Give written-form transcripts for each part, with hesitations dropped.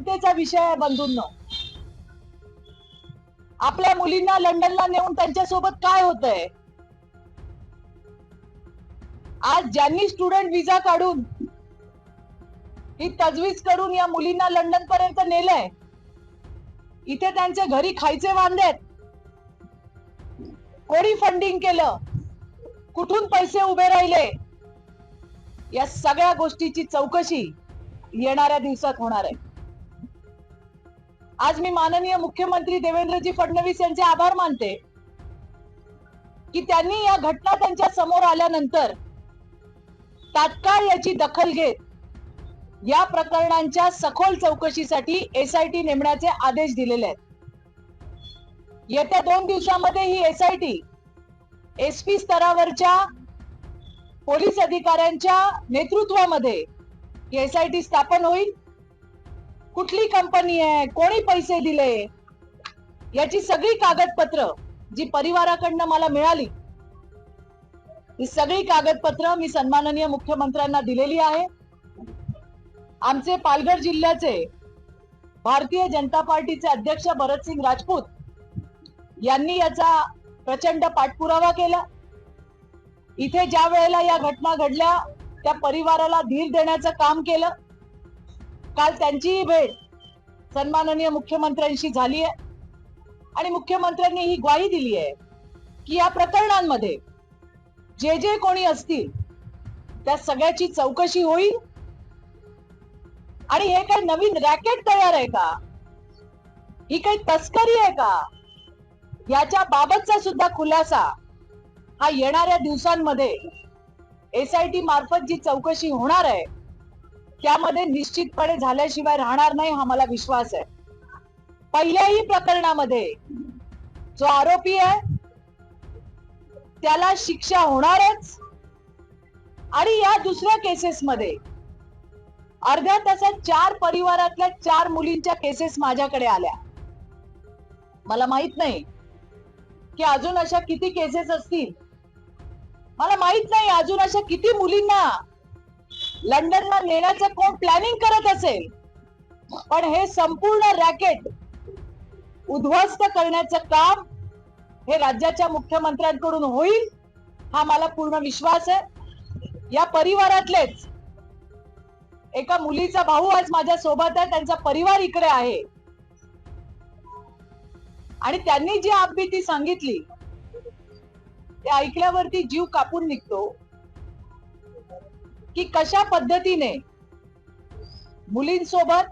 चिंतेचा विषय आहे बंधूंनो. आपल्या मुलींना लंडनला नेऊन त्यांच्यासोबत काय होतंय? आज ज्यांनी स्टुडंट विजा काढून ही तजवीज करून या मुलींना लंडन पर्यंत नेलंय, इथे त्यांचे घरी खायचे वांदेत. कोणी फंडिंग केलं, कुठून पैसे उभे राहिले, या सगळ्या गोष्टीची चौकशी येणाऱ्या दिवसात होणार आहे. आज मी माननीय मुख्यमंत्री देवेंद्रजी फडणवीस यांचे आभार मानते की त्यांनी या घटना त्यांच्या समोर आल्यानंतर तात्काळ याची दखल घेत या प्रकरणांच्या सखोल चौकशीसाठी SIT नेमण्याचे आदेश दिलेले आहेत. येत्या 2 दिवसांमध्ये ही SIT SP स्तरावरच्या पोलीस अधिकाऱ्यांच्या नेतृत्वामध्ये SIT स्थापन होईल. कुठली कंपनी आहे, कोणी पैसे दिले, याची सगळी कागदपत्र जी परिवाराकडनं मला मिळाली, ही सगळी कागदपत्र मी सन्माननीय मुख्यमंत्र्यांना दिलेली आहे. आमचे पालघर जिल्ह्याचे भारतीय जनता पार्टीचे अध्यक्ष भरतसिंग राजपूत यांनी याचा प्रचंड पाठपुरावा केला. इथे ज्या वेळेला या घटना घडल्या त्या परिवाराला धीर देण्याचं काम केलं. काल त्यांचीही भेट सन्माननीय मुख्यमंत्र्यांशी झाली आहे आणि मुख्यमंत्र्यांनी ही ग्वाही दिली आहे की या प्रकरणांमध्ये जे जे कोणी असतील त्या सगळ्याची चौकशी होईल. आणि हे काही नवीन रॅकेट तयार आहे का, ही काही तस्करी आहे का, याच्या बाबतचा सुद्धा खुलासा हा येणाऱ्या दिवसांमध्ये SIT मार्फत जी चौकशी होणार आहे त्यामध्ये निश्चितपणे झाल्याशिवाय राहणार नाही, हा मला विश्वास आहे. पहिल्याही प्रकरणामध्ये जो आरोपी आहे त्याला शिक्षा होणारच आणि या दुसऱ्या केसेस मध्ये अर्ध्या तासात 4 परिवारातल्या 4 मुलींच्या केसेस माझ्याकडे आल्या. मला माहित नाही की अजून अशा किती केसेस असतील, मला माहित नाही अजून अशा किती मुलींना लंडनला नेण्याचं कोण प्लॅनिंग करत असेल, पण हे संपूर्ण रॅकेट उद्ध्वस्त करण्याचं काम हे राज्याच्या मुख्यमंत्र्यांकडून होईल, हा मला पूर्ण विश्वास आहे. या परिवारातलेच एका मुलीचा भाऊ आज माझ्या सोबत आहे, त्यांचा परिवार इकडे आहे आणि त्यांनी जी आपबीती सांगितली ते ऐकल्यावरती जीव कापून निघतो की कशा पद्धतीने मुलींसोबत,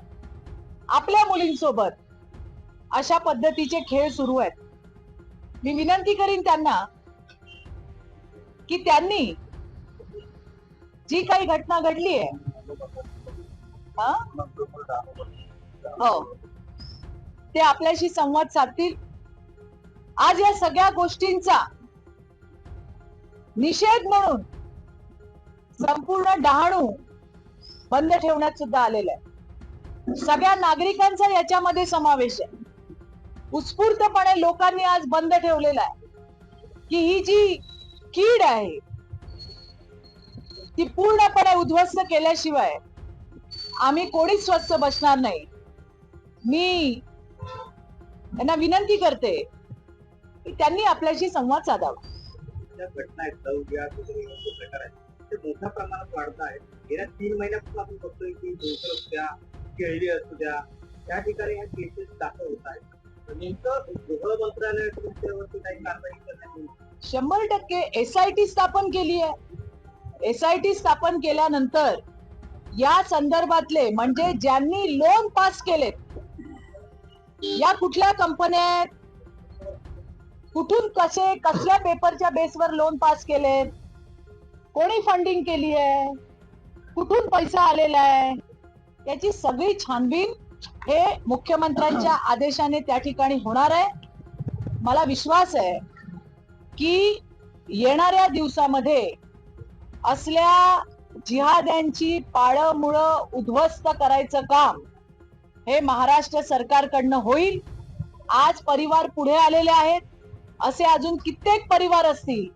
आपल्या मुलींसोबत अशा पद्धतीचे खेळ सुरू आहेत. मी विनंती करीन त्यांना की त्यांनी जी काही घटना घडली आहे, हो, ते आपल्याशी संवाद साधतील. आज या सगळ्या गोष्टींचा निषेध म्हणून संपूर्ण डहाणू बंद ठेवण्यात सुद्धा आलेलं आहे. सगळ्या नागरिकांचा याच्यामध्ये समावेश आहे. उत्स्फूर्तपणे लोकांनी आज बंद ठेवलेला आहे की ही जी कीड आहे ती पूर्णपणे उद्ध्वस्त केल्याशिवाय आम्ही कोणीच स्वस्त बसणार नाही. मी त्यांना विनंती करते की त्यांनी आपल्याशी संवाद साधावा. घटना आहेत, प्रकार आहेत, ते मोठ्या प्रमाणात वाढत आहेत. गेल्या 3 महिन्यापासून आपण बघतोय की भोकर असू द्या, केळडी असू द्या, त्या ठिकाणी ह्या केसेस दाखल होत आहेत. नेमकं गृह मंत्रालय तुमच्यावरती काही कारवाई करण्यात 100% SIT स्थापन केली आहे. SIT स्थापन केल्यानंतर या संदर्भातले म्हणजे ज्यांनी लोन पास केलेत, या कुठल्या कंपन्या आहेत, कुठून कसे कसल्या पेपरच्या बेसवर लोन पास केलेत, कोणी फंडिंग केली आहे, कुठून पैसा आलेला आहे, याची सगळी छानबीन हे मुख्यमंत्र्यांच्या आदेशाने त्या ठिकाणी होणार आहे. मला विश्वास आहे की येणाऱ्या दिवसामध्ये असल्या जिहाद्यांची पाळंमुळं उद्ध्वस्त करायचं काम हे महाराष्ट्र सरकारकडनं होईल. आज परिवार पुढे आलेले आहेत, असे अजून कित्येक परिवार असतील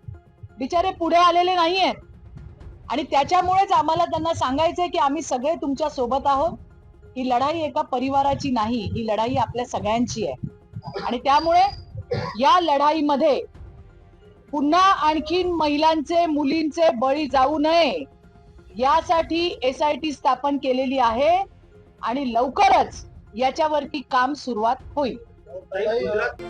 बिचारे पुढे आलेले नाहीयेत आणि त्याच्यामुळेच आम्हाला त्यांना सांगायचंय की आम्ही सगळे तुमच्या सोबत आहोत. ही लढाई एका परिवाराची नाही, ही लढाई आपल्या सगळ्यांची आहे. आणि त्यामुळे या लढाईमध्ये पुन्हा आणखीन महिलांचे मुलींचे बळी जाऊ नये यासाठी SIT स्थापन केलेली आहे आणि लवकरच याच्यावरती काम सुरुवात होईल. गुजरात